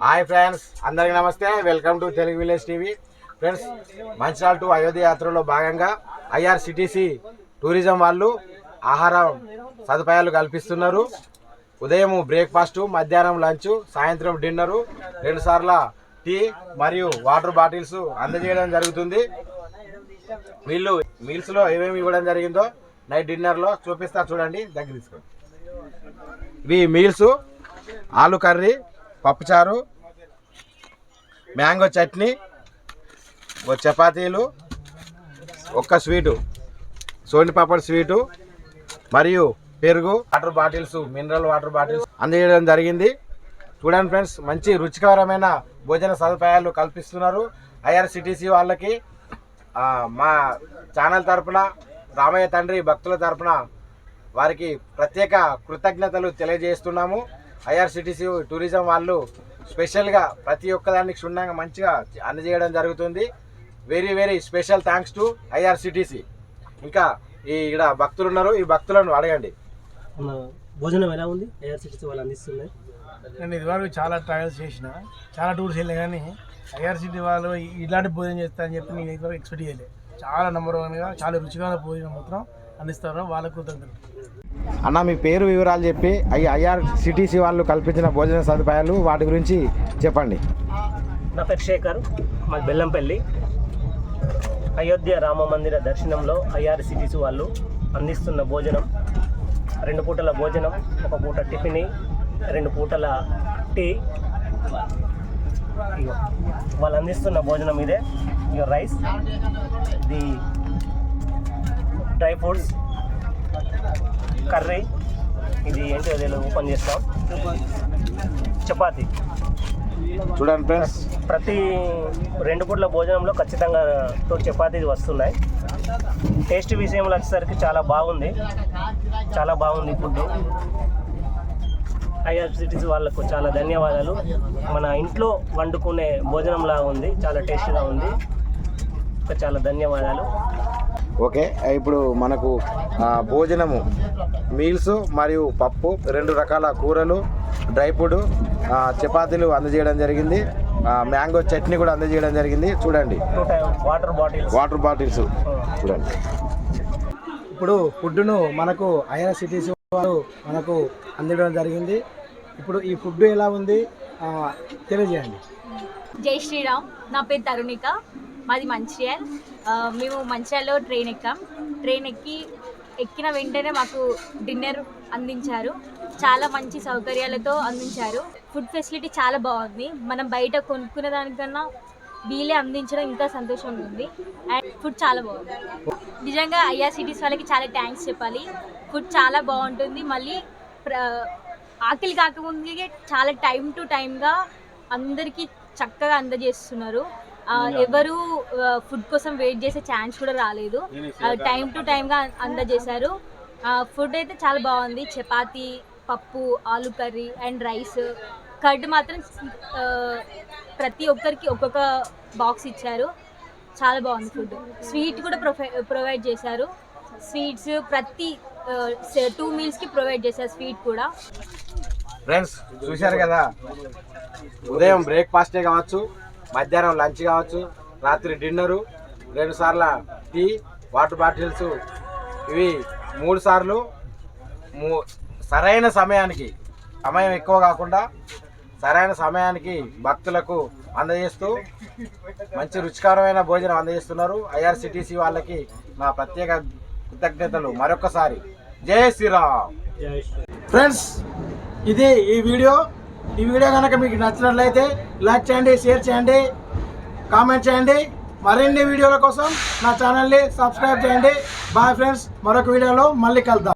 Hi friends, అందరికీ నమస్తే. Welcome to Telugu village TV. Friends, Mancherial to Ayodhya యాత్రలో భాగంగా ఐఆర్సిటీసీ టూరిజం వాళ్ళు ఆహారం సదుపాయాలు కల్పిస్తున్నారు. ఉదయం బ్రేక్ఫాస్ట్, మధ్యాహ్నం లంచ్, సాయంత్రం డిన్నరు, 2 సార్ల టీ మరియు వాటర్ బాటిల్స్ అందజేయడం జరుగుతుంది. వీళ్ళు మీల్స్లో ఏమేమి ఇవ్వడం జరిగిందో నైట్ డిన్నర్లో చూపిస్తా, చూడండి, దగ్గర తీసుకోండి. ఇవి మీల్స్: ఆలు కర్రీ, పప్పుచారు, మ్యాంగో చట్నీ, చపాతీలు, ఒక్క స్వీటు, సోని పాపడ్ స్వీటు మరియు పెరుగు, water bottles, mineral water bottles అందజేయడం జరిగింది. చూడండి ఫ్రెండ్స్, మంచి రుచికరమైన భోజన సదుపాయాలు కల్పిస్తున్నారు ఐఆర్సిటీసీ వాళ్ళకి. మా ఛానల్ తరపున, రామయ్య తండ్రి భక్తుల తరపున వారికి ప్రత్యేక కృతజ్ఞతలు తెలియజేస్తున్నాము. ఐఆర్సిటీసీ టూరిజం వాళ్ళు స్పెషల్గా ప్రతి ఒక్కదానికి క్షుణ్ణంగా మంచిగా అందజేయడం జరుగుతుంది. Very very special thanks to IRCTC. ఇంకా ఇక్కడ భక్తులు ఉన్నారు, ఈ భక్తులను అడగండి. భోజనం ఎలా ఉంది? ఐఆర్సిటీసీ వాళ్ళు అందిస్తున్నారు. నేను ఇదివరకు చాలా ట్రావెల్స్ చేసిన, చాలా టూర్స్ వెళ్ళా, కానీ ఐఆర్సిటీ వాళ్ళు ఇలాంటి భోజనం చేస్తారని చెప్పి నేను ఇదివరకు ఎక్స్పెక్ట్ చేయలేదు. చాలా నెంబర్ వన్గా చాలా రుచికరమైన భోజనం మాత్రం అందిస్తారు. వాళ్ళకు కృతజ్ఞతలు. అన్న, మీ పేరు, వివరాలు చెప్పి ఐఆర్సిటీసీ వాళ్ళు కల్పించిన భోజన సదుపాయాలు వాటి గురించి చెప్పండి. నా పేరు శేఖర్, మాది బెల్లంపల్లి. అయోధ్య రామ మందిర దర్శనంలో ఐఆర్సిటీసీ వాళ్ళు అందిస్తున్న భోజనం 2 పూటల భోజనం, 1 పూట టిఫిన్, 2 పూటల టీ. వాళ్ళు అందిస్తున్న భోజనం ఇదే. Rice, the dry fruits, curry, ఇది ఏంటో అదే ఓపెన్ చేస్తాం, చపాతీ. చూడండి ఫ్రెండ్స్, ప్రతి 2 పూట్ల భోజనంలో ఖచ్చితంగా 2 చపాతీలు వస్తున్నాయి. టేస్ట్ విషయంలో వచ్చేసరికి చాలా బాగుంది ఫుడ్. ఐఆర్సిటీసీ వాళ్ళకు చాలా ధన్యవాదాలు. మన ఇంట్లో వండుకునే భోజనంలా ఉంది, చాలా టేస్టీగా ఉంది. చాలా ధన్యవాదాలు. ఓకే, ఇప్పుడు మనకు భోజనము మీల్స్ మరియు పప్పు, 2 రకాల కూరలు, డ్రై ఫ్రూట్, చపాతీలు అందజేయడం జరిగింది. మ్యాంగో చట్నీ కూడా అందజేయడం జరిగింది. చూడండి, వాటర్ బాటిల్స్ చూడండి. ఇప్పుడు ఫుడ్ను మనకు ఐఆర్సిటీసీ వాళ్ళు మనకు అందించడం జరిగింది. ఇప్పుడు ఈ ఫుడ్ ఎలా ఉంది తెలియజేయండి. జై శ్రీరామ్. నా పేరు తరుణిక, మాది మంచిర్యాల్. మేము మంచిర్యాల్లో ట్రైన్ ఎక్కిన వెంటనే మాకు డిన్నర్ అందించారు. చాలా మంచి సౌకర్యాలతో అందించారు. ఫుడ్ ఫెసిలిటీ చాలా బాగుంది. మనం బయట కొనుక్కునే దానికన్నా వీళ్ళే అందించడం ఇంకా సంతోషంగా ఉంది. అండ్ ఫుడ్ చాలా బాగుంది. నిజంగా ఐఆర్సిటీసీ వాళ్ళకి చాలా థ్యాంక్స్ చెప్పాలి. ఫుడ్ చాలా బాగుంటుంది. మళ్ళీ ఆకలి కాకముందుకే చాలా టైం టు టైంగా అందరికీ చక్కగా అందజేస్తున్నారు. ఎవరు ఫుడ్ కోసం వెయిట్ చేసే ఛాన్స్ కూడా రాలేదు. టైం టు టైంగా అందజేశారు. ఫుడ్ అయితే చాలా బాగుంది. చపాతీ, పప్పు, ఆలు కర్రీ అండ్ రైస్, కర్డ్ మాత్రం ప్రతి ఒక్కరికి ఒక్కొక్క బాక్స్ ఇచ్చారు. చాలా బాగుంది ఫుడ్. స్వీట్ కూడా ప్రొవైడ్ చేశారు. స్వీట్స్ ప్రతి 2 మీల్స్కి ప్రొవైడ్ చేశారు స్వీట్ కూడా. ఫ్రెండ్స్, చూశారు కదా, ఉదయం బ్రేక్ఫాస్టే కావచ్చు, మధ్యాహ్నం లంచ్ కావచ్చు, రాత్రి డిన్నరు, 2 సార్ల టీ, వాటర్ బాటిల్స్, ఇవి 3 సార్లు సరైన సమయానికి, సమయం ఎక్కువ కాకుండా సరైన సమయానికి భక్తులకు అందజేస్తూ మంచి రుచికరమైన భోజనం అందజేస్తున్నారు. ఐఆర్సిటీసీ వాళ్ళకి నా ప్రత్యేక కృతజ్ఞతలు మరొకసారి. జై శ్రీరామ్. ఫ్రెండ్స్, ఇది ఈ వీడియో కనుక మీకు నచ్చినట్లయితే లైక్ చేయండి, షేర్ చేయండి, కామెంట్ చేయండి. మరిన్ని వీడియోల కోసం నా ఛానల్ని సబ్స్క్రైబ్ చేయండి. బాయ్ ఫ్రెండ్స్, మరొక వీడియోలో మళ్ళీ కలుద్దాం.